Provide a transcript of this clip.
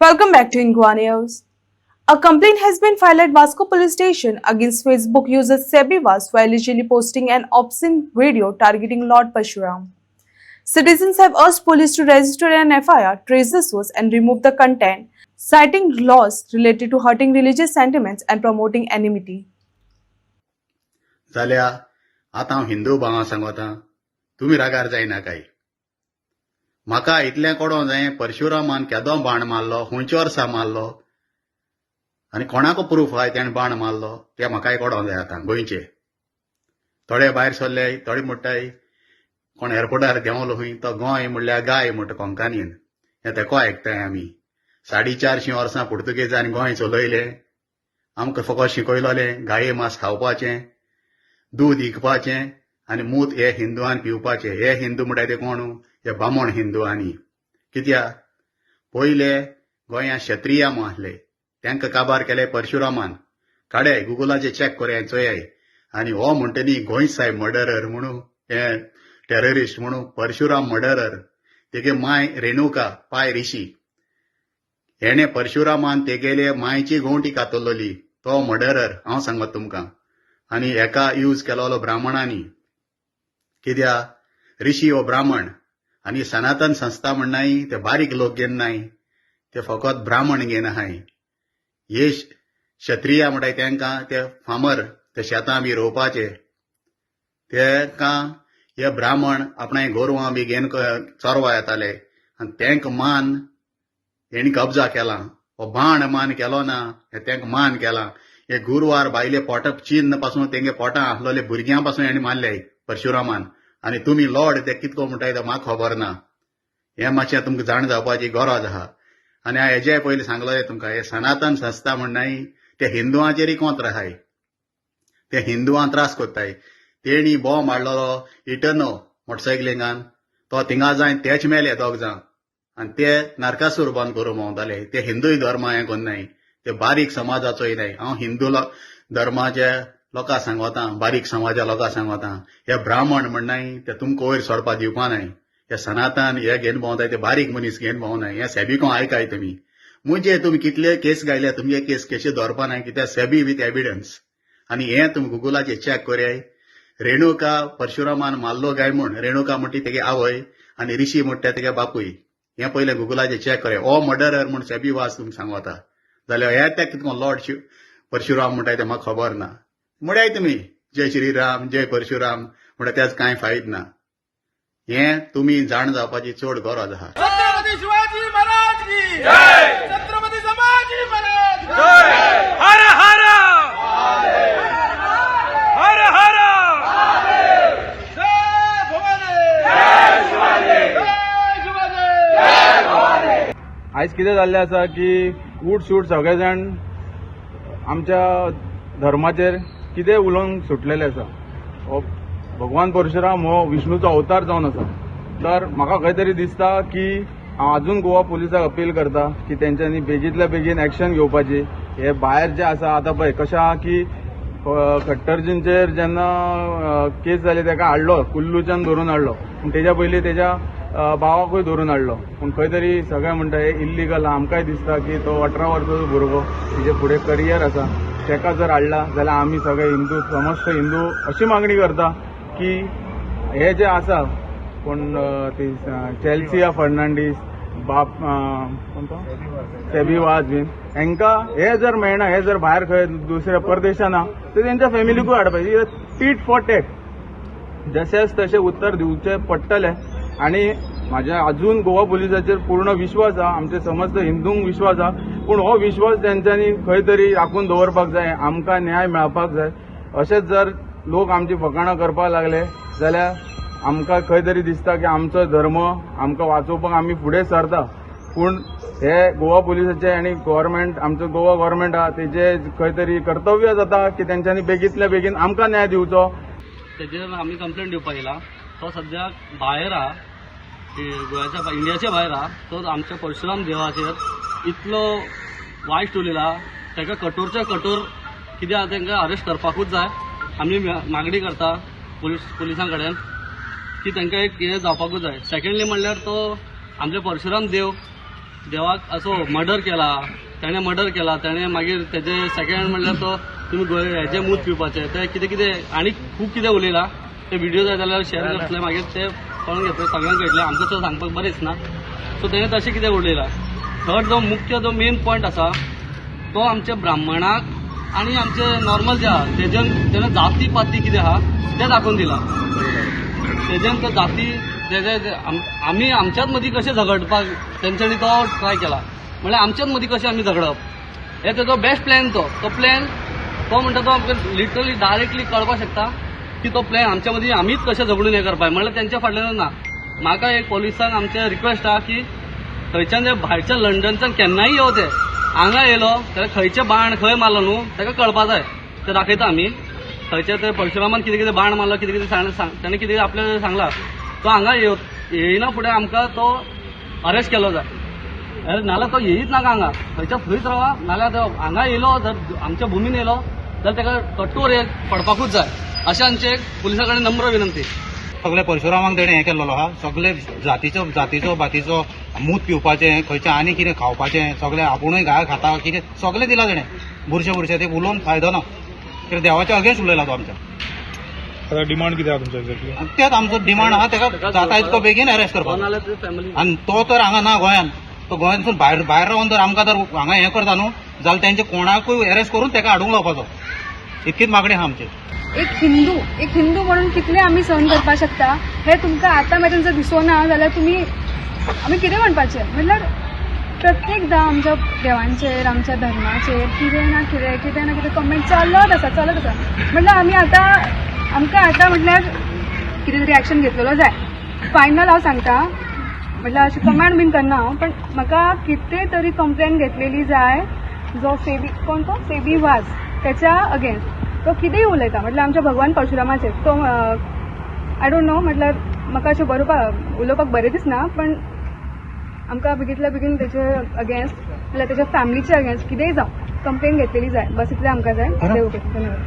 Welcome back to Ingwa News. A complaint has been filed at Vasco Police Station against Facebook user Sebi Vas for allegedly posting an obscene video targeting Lord Parshuram. Citizens have urged police to register an FIR, trace the source, and remove the content, citing laws related to hurting religious sentiments and promoting enmity. जाल्या आतां हांव हिंदू भावां सांगता तुमी रागार जायना काय म्हाका इतलें कळोवंक जाय परशुरामान केदो बाण मारलो खंयच्या वर्सा मारलो आनी कोणाको प्रूफ आहा तेणें बाण मारलो तें म्हाकाय कळोवंक जाय आतां गोंयचे थोडे भायर सरले थोडे म्हणटाय कोण एअरपोर्टार देंवलो खंय तो गोंय म्हणल्यार गाय म्हणटा कोंकणीन हें तेको आयकताय आमी 450 वर्सां पुर्तुगेजांनी गोंय चलयलें आमकां फकत शिकयलोलें गाये मांस खावपाचें दूध विकपाचें आनी मूत हे हिंदुआन पिवपाचें हे हिंदू म्हणटाय ते कोण हे बामण हिंदुआनी कित्याक पयले गोंयांत क्षत्रिय आसले तांकां काबार केले परशुरामान काडे गुगलाचेर चॅक कोराय चोयाय आनी हो म्हणटा न्ही गोंय साहेब मर्डरर म्हणून हे टेररिस्ट म्हणून परशुराम मर्डरर तेगे माय रेणुका पाय ऋषी हेणे परशुरामान तेगेले मायची गोंवटी कातरलोली तो मर्डरर हांव सांगत तुमकां आनी हेका यूज केलोलो ब्राह्मणांनी कित्याक ऋषी हो ब्राह्मण आनी सनातन संस्था म्हणनाय ते बारीक लोक घेनाय ते फकत ब्राह्मण घेनाय हे क्षत्रिय म्हणटाय तांकां ते फार्मर ते शेतां बी रोवपाचे तांकां हे ब्राह्मण आपणाय गोरवां बी घेवन चोरवा येताले आनी तांकां मान हेणी कब्जा केला हो बाण मान केलो ना हे तांकां मान केला हे गुरुवार बायले पोटा चिन्ह पासून तेंगे पोटां आसलोले भुरग्यां पासून हेणी मारले परशुरामान आनी तुमी लॉर्ड ते कितको म्हणटाय तो म्हाका खबर ना हें मातशें तुमकां जाण जावपाची गरज आहा आनी हांवें हेजे पयलीं सांगलोलें तुमकां हे सनातन संस्था म्हणनाय ते हिंदुआचेरय कोंत्र आहाय ते हिंदुआं त्रास कोत्ताय तेणी बॉम्ब हाडलोलो इटर्नो मोटरसायकलिंगान तो थिंगा जावन तेच मेले दोग जाण आनी ते नरकासूर बंद करूं भोंवताले ते हिंदूय धर्म हें कोन्नाय ते बारीक समाजाचोय न्हय हांव हिंदू धर्माचे लोकां सांगता बारीक समाजा लोकां सांगता हे ब्राह्मण म्हणनाय ते तुमकां वयर सोडपा दिवपा न्हय हे सनातन हे घेवन भोंवताय ते बारीक मनीस घेवन भोंवनाय हे सेबीको आयकाय तुमी म्हणजे तुमी कितले केस गायल्या तुमगे केस कशे धरपा न्हय कित्याक सेबी विथ एविडन्स आनी हें तुमी गुगलाचेर चॅक कोराय रेणुका परशुरामान मारलो गाय म्हूण रेणुका म्हणटी तेगे आवय आनी ऋषी म्हणटा तेगे बापूय हें पयलें गुगलाचेर चॅक कोराय हो मर्डरर म्हूण सेबी वास तुमकां सांगता जाल्यार हे त्या कितको लॉर्ड परशुराम म्हणटाय ते म्हाका खबर ना म्हळ्यार तुमी जय श्रीराम जय परशुराम म्हणटा त्याच कांय फायद ना हें तुमी जाण जावपाची चड गरज आहा छत्रपती शिवाजी महाराज की जय छत्रपती संभाजी महाराज की जय हर हर हर हर जय भवानी जय शिवाजी जय शिवाजी जय भवानी आयज कितें जाल्लें आसा की उठ सूट सगळे जाण आमच्या धर्माचेर कितें उलोवंक सुटलेले आसा हो भगवान परशुराम हो विष्णूचो अवतार जावन आसा तर म्हाका खंय तरी दिसता की हांव आजून गोवा पुलिसाक अपील करता की तेंच्यांनी बेगींतल्या बेगीन एक्शन घेवपाची हे भायर जे आसा आतां पळय कशें आहा की खट्टरजींचेर जेन्ना केस जाली तेका हाडलो कुल्लूच्यान धरून हाडलो पूण तेज्या पयलीं तेज्या भावाकूय धरून हाडलो पूण खंय तरी सगळे म्हणटा हे इल्लीगल आमकांय दिसता की तो 18 वर्साचो भुरगो तेजे फुडें करियर आसा तेका जर हाडला जाल्यार आमी सगळे हिंदू समस्त हिंदू अशी मागणी करता की हे जे आसा कोण ती चॅल्सिया फर्नांडीस बाप सेबी वाज बीन हांकां हे जर मेळना हे जर भायर खंय दुसऱ्या परदेशान आहा तर तेंच्या फॅमिलीकूय हाडपाची टीट फॉर टॅट जशेच तशें उत्तर दिवचें पडटलें आनी म्हाज्या अजून गोवा पुलिसाचेर पूर्ण विश्वास आहा आमचे समस्त हिंदूंक विश्वास आहा पूण हो विश्वास तेंच्यांनी खंय तरी राखून दवरपाक जाय आमकां न्याय मेळपाक जाय अशेंच जर लोक आमची फकाणां करपाक लागले जाल्यार आमकां खंय तरी दिसता की आमचो धर्म आमकां वाचोवपाक आमी फुडें सरता पूण हे गोवा पुलिसाचे आनी गव्हर्मेंट आमचो गोवा गव्हर्मेंट आहा तेजे खंय तरी कर्तव्य जाता की तेंच्यांनी बेगींतल्या बेगीन आमकां न्याय दिवचो तेजेर आमी कंप्लेंट दिवपाक येयला तो सद्याक भायर आहा गोंयाच्या इंडियाच्या भायर आहा तो आमच्या परशुराम देवाचेर इतलो वायट उलयला ताका कठोरच्या कठोर कित्याक तांकां अरेस्ट करपाकूच जाय आमी मागणी करता पुलिसां कडेन की तांकां एक हें जावपाकूच जाय सेकंडली म्हणल्यार तो आमचे परशुराम देव देवाक असो मर्डर केला, त्याने मर्डर केला, त्याने मागीर तेजे सेकंड म्हणल्यार तो तुमी हेजे मूत पिवपाचे ते कितें कितें आनी खूब कितें उलयला. ते व्हिडिओ जाय जाल्यार शेअर करतले मागीर ते कळून घेतले सगळ्यांक कळटले आमकां तो सांगपाक बरेंच ना. सो तेणे तशें कितें उलयला. थर्ड जो मुख्य जो मेन पॉयंट आसा तो आमच्या ब्राह्मणाक आनी आमचे नॉर्मल जे आहा तेणे जाती पाती कितें आहा ते दाखोवन दिला. तेजेन तो जाती आमी आमच्याच मदीं कशें झगडपाक तेंच्यांनी तो ट्राय केला. म्हणल्यार आमच्याच मदीं कशें आमी झगडप हे तेजो बेस्ट प्लॅन तो प्लॅन तो म्हणटा तो आमकां लिटरली डायरेक्टली कळपाक शकता की तो प्लॅन आमच्या मदीं आमीच कशें झगडून हें करपाक. म्हणल्यार तेंच्या फाटल्यान ना. म्हाका एक पोलिसांक आमचे रिक्वेस्ट आहा की थंयच्यान जे भायरच्या लंडनच्यान केन्नाय येवं ते हांगा येयलो जाल्यार खंयचे बाण खंय मारलो न्हू ताका कळपा जाय. ते दाखयता आमी थंयचे ते परशुरामान कितें कितें बाण मारलो कितें कितें ताणें कितें आपल्याला सांगला तो हांगा येयना फुडें आमकां तो अरेस्ट केलो जाय. नाल्यार तो येयीच नाका हांगा खंयच्या थंयच रावा. नाल्यार तो हांगा येयलो जर आमच्या भुमीन येयलो जाल्यार ताका कठोर हे पडपाकूच जाय अशें आमचे एक पुलिसा कडेन नम्र विनंती. सगळे परशुरामाक तेणें हें केल्लो आहा. सगळे जातीचो बातीचो मूत पिवपाचें खंयचें आनी कितें खावपाचें सगळें आपुणूय घाय खाता कितें सगळें दिलां तेणें. बुरशें ते उलोवन फायदो ना. कित्याक देवाच्या अगेन्स्ट उलयला तो आमच्या. डिमांड कितें आहा तुमच्या एक्झॅक्टली? तेच आमचो डिमांड आहा ताका जाता इतको बेगीन अरेस्ट करपाक. नाल्यार ते फॅमिली आनी तो तर हांगा ना गोंयान. तो गोंयांतसून भायर रावन जर आमकां जर हांगा हें करता न्हू जाल्यार तेंचे कोणाकूय अरेस्ट करून ताका हाडूंक लावपाचो. इतकीच मागणी आहा आमची. एक हिंदू म्हणून कितले आमी सहन करपाक शकता हे तुमकां आतां मेरेन जर दिसोना जाल्यार आमी कितें म्हणपाचें. म्हणल्यार प्रत्येकदां आमच्या देवांचेर आमच्या धर्माचेर कितें ना कितें कमेंट चालत आसा. म्हणल्यार आमकां आतां म्हणल्यार कितें तरी एक्शन घेतलेलो जाय. फायनल हांव सांगता म्हणल्यार अशें कमेंट बीन करना हांव पण म्हाका कितें तरी कंप्लेन घेतलेली जाय. जो सेबी वाज त्याच्या अगेन्स्ट तो कितेंय उलयता म्हणल्यार आमच्या भगवान परशुरामाचेर तो आय डोंट नो. म्हणल्यार म्हाका अशें उलोवपाक बरें दिसना पण आमकां बेगींतल्या बेगीन तेचे अगेन्स्ट म्हणल्यार तेच्या फॅमिलीचे अगेन्स्ट कितेंय जावं कंप्लेन घेतलेली जाय. बस इतलें आमकां जाय. धन्यवाद.